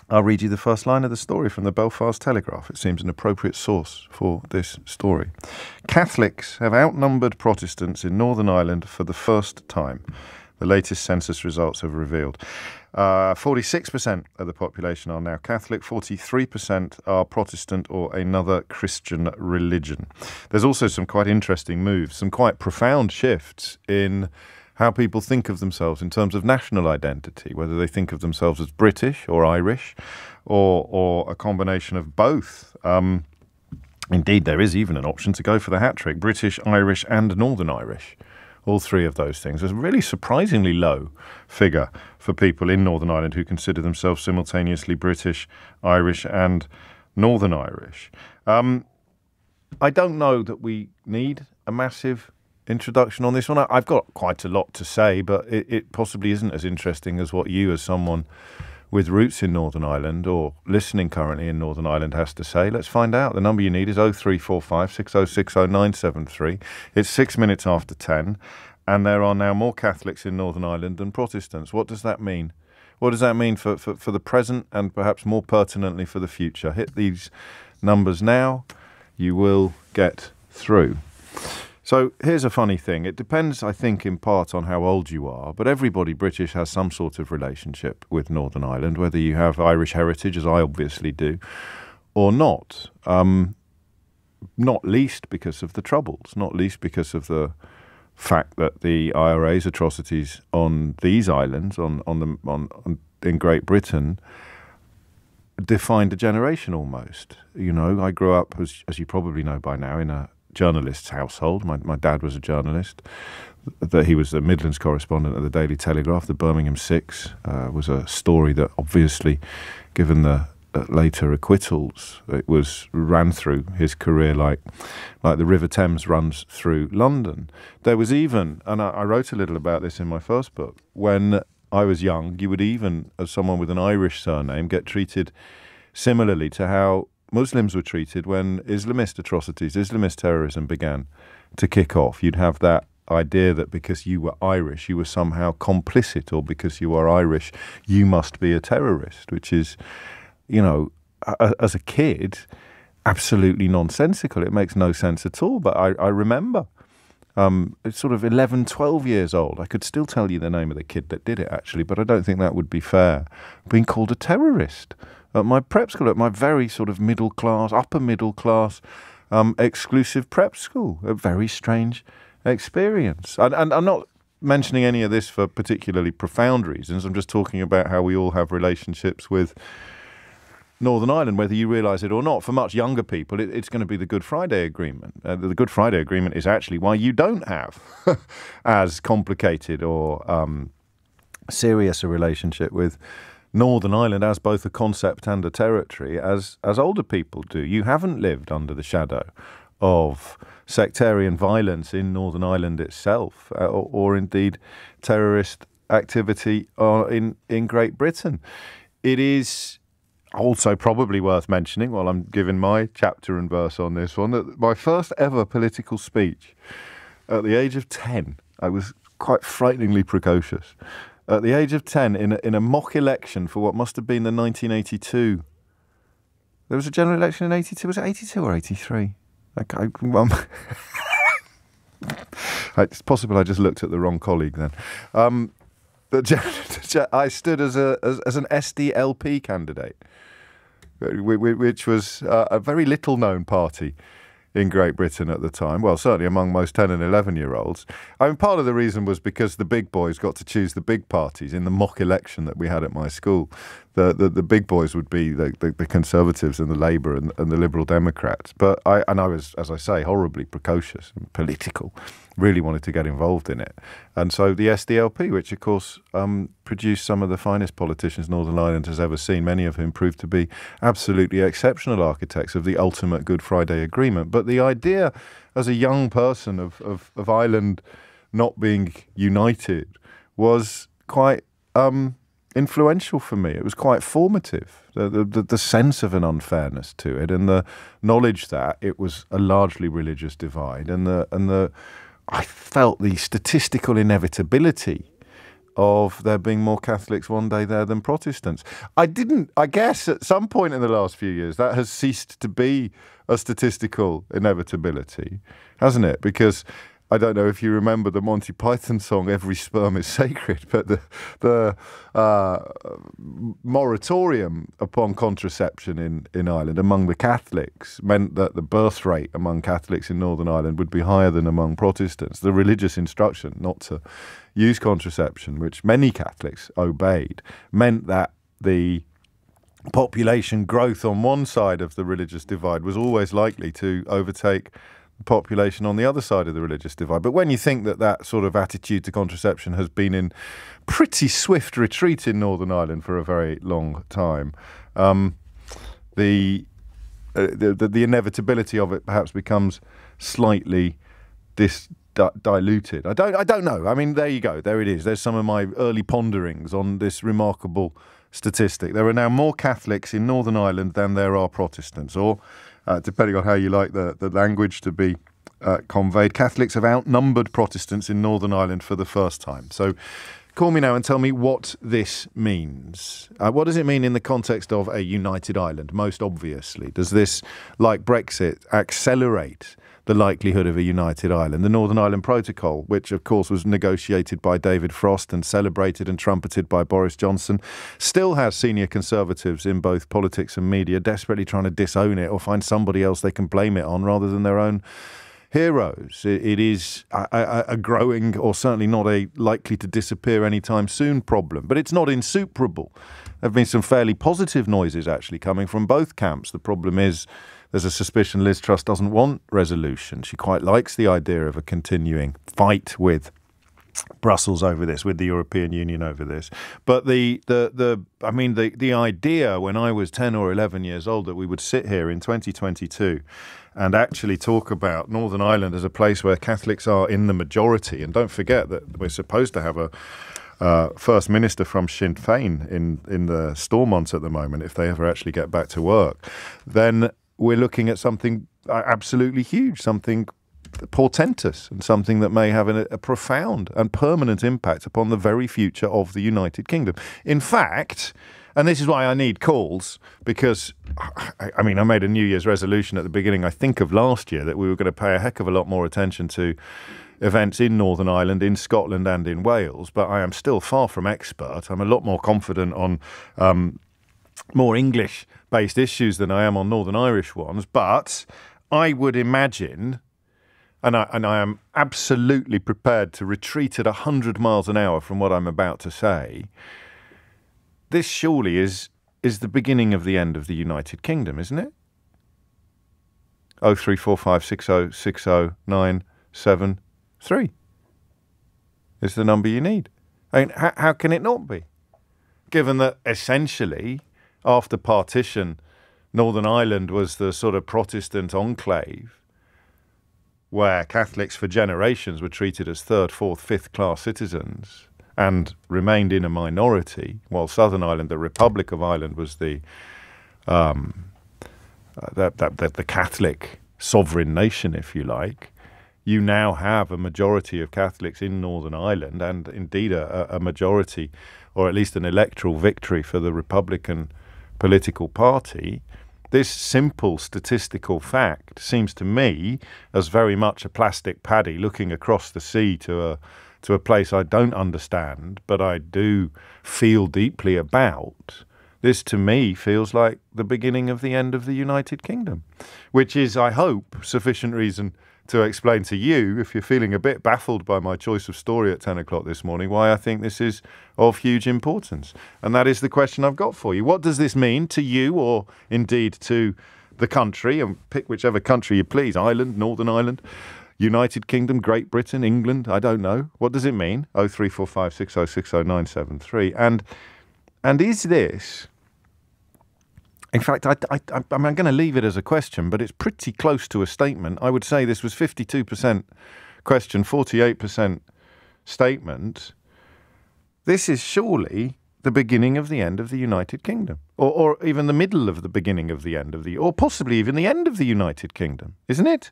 I'll read you the first line of the story from the Belfast Telegraph. It seems an appropriate source for this story. Catholics have outnumbered Protestants in Northern Ireland for the first time. The latest census results have revealed 46% of the population are now Catholic, 43% are Protestant or another Christian religion. There's also some quite interesting moves, some quite profound shifts in how people think of themselves in terms of national identity, whether they think of themselves as British or Irish or a combination of both. Indeed, there is even an option to go for the hat trick, British, Irish and Northern Irish. All three of those things. There's a really surprisingly low figure for people in Northern Ireland who consider themselves simultaneously British, Irish and Northern Irish. I don't know that we need a massive introduction on this one. I've got quite a lot to say, but it possibly isn't as interesting as what you, as someone with roots in Northern Ireland or listening currently in Northern Ireland, has to say. Let's find out. The number you need is 0345 606 0973. It's 6 minutes after 10, and there are now more Catholics in Northern Ireland than Protestants. What does that mean? What does that mean for the present and perhaps more pertinently for the future? Hit these numbers now. You will get through. So here's a funny thing. It depends, I think, in part on how old you are, but everybody British has some sort of relationship with Northern Ireland, whether you have Irish heritage, as I obviously do, or not. Not least because of the Troubles, not least because of the fact that the IRA's atrocities on these islands, in Great Britain, defined a generation almost. You know, I grew up, as you probably know by now, in a journalist's household. My dad was a journalist. He was the Midlands correspondent of the Daily Telegraph. The Birmingham Six was a story that obviously, given the later acquittals, it ran through his career like the River Thames runs through London. There was even, and I wrote a little about this in my first book, when I was young, you would even, as someone with an Irish surname, get treated similarly to how Muslims were treated when Islamist atrocities, Islamist terrorism began to kick off. You'd have that idea that because you were Irish, you were somehow complicit, or because you are Irish, you must be a terrorist, which is, you know, as a kid, absolutely nonsensical. It makes no sense at all. But I remember, sort of 11, 12 years old, I could still tell you the name of the kid that did it, actually, but I don't think that would be fair, being called a terrorist. At my prep school, at my very sort of middle class, upper middle class, exclusive prep school, a very strange experience. And I'm not mentioning any of this for particularly profound reasons. I'm just talking about how we all have relationships with Northern Ireland, whether you realise it or not. For much younger people, it's going to be the Good Friday Agreement. The Good Friday Agreement is actually why you don't have as complicated or serious a relationship with Northern Ireland as both a concept and a territory as older people do. You haven't lived under the shadow of sectarian violence in Northern Ireland itself, or indeed terrorist activity in Great Britain. It is also probably worth mentioning, while I'm giving my chapter and verse on this one, that my first ever political speech at the age of 10, I was quite frighteningly precocious. At the age of 10, in a mock election for what must have been the 1982. There was a general election in 82. Was it 82 or 83? It's possible I just looked at the wrong colleague then. I stood as an SDLP candidate, which was a very little-known party in Great Britain at the time. Well, certainly among most 10 and 11-year-olds. I mean, part of the reason was because the big boys got to choose the big parties in the mock election that we had at my school. The big boys would be the Conservatives and the Labour and the Liberal Democrats. But I was, as I say, horribly precocious and political. Really wanted to get involved in it. And so the SDLP, which of course produced some of the finest politicians Northern Ireland has ever seen, many of whom proved to be absolutely exceptional architects of the ultimate Good Friday Agreement. But the idea as a young person of Ireland not being united was quite influential for me. It was quite formative. The sense of an unfairness to it, and the knowledge that it was a largely religious divide, and I felt the statistical inevitability of there being more Catholics one day there than Protestants. I guess at some point in the last few years that has ceased to be a statistical inevitability, hasn't it? Because I don't know if you remember the Monty Python song "Every Sperm is Sacred," but the moratorium upon contraception in Ireland among the Catholics meant that the birth rate among Catholics in Northern Ireland would be higher than among Protestants. The religious instruction not to use contraception, which many Catholics obeyed, meant that the population growth on one side of the religious divide was always likely to overtake population on the other side of the religious divide. But when you think that sort of attitude to contraception has been in pretty swift retreat in Northern Ireland for a very long time, the inevitability of it perhaps becomes slightly diluted. I don't know. I mean, there you go. There it is. There's some of my early ponderings on this remarkable statistic. There are now more Catholics in Northern Ireland than there are Protestants, or depending on how you like the language to be conveyed, Catholics have outnumbered Protestants in Northern Ireland for the first time. So call me now and tell me what this means. What does it mean in the context of a united Ireland, most obviously? Does this, like Brexit, accelerate the likelihood of a united Ireland? The Northern Ireland Protocol, which of course was negotiated by David Frost and celebrated and trumpeted by Boris Johnson, still has senior Conservatives in both politics and media desperately trying to disown it or find somebody else they can blame it on rather than their own heroes. It is a growing, or certainly not a likely to disappear anytime soon problem, but it's not insuperable. There have been some fairly positive noises actually coming from both camps. The problem is there's a suspicion Liz Truss doesn't want resolution. She quite likes the idea of a continuing fight with Brussels over this, with the European Union over this. But the idea when I was 10 or 11 years old that we would sit here in 2022 and actually talk about Northern Ireland as a place where Catholics are in the majority, and don't forget that we're supposed to have a First Minister from Sinn Féin in the Stormont at the moment, if they ever actually get back to work, then we're looking at something absolutely huge, something portentous, and something that may have a profound and permanent impact upon the very future of the United Kingdom. In fact, and this is why I need calls, because, I made a New Year's resolution at the beginning, I think, of last year that we were going to pay a heck of a lot more attention to events in Northern Ireland, in Scotland and in Wales, but I am still far from expert. I'm a lot more confident on more English-based issues than I am on Northern Irish ones, but I would imagine, and I am absolutely prepared to retreat at 100 miles an hour from what I'm about to say, this surely is the beginning of the end of the United Kingdom, isn't it? 03456060973 is the number you need. I mean, how can it not be? Given that essentially, after partition, Northern Ireland was the sort of Protestant enclave where Catholics for generations were treated as third, fourth, fifth class citizens and remained in a minority, while Southern Ireland, the Republic of Ireland, was the Catholic sovereign nation, if you like. You now have a majority of Catholics in Northern Ireland, and indeed a majority, or at least an electoral victory for the Republican political party. This simple statistical fact seems to me as very much a plastic paddy looking across the sea to a place I don't understand, but I do feel deeply about. This, to me, feels like the beginning of the end of the United Kingdom, which is, I hope, sufficient reason to explain to you, if you're feeling a bit baffled by my choice of story at 10 o'clock this morning, why I think this is of huge importance. And that is the question I've got for you. What does this mean to you, or indeed to the country? And pick whichever country you please. Ireland, Northern Ireland, United Kingdom, Great Britain, England, I don't know. What does it mean? 03456060973. And is this... In fact, I'm going to leave it as a question, but it's pretty close to a statement. I would say this was 52% question, 48% statement. This is surely the beginning of the end of the United Kingdom, or even the middle of the beginning of the end of or possibly even the end of the United Kingdom, isn't it?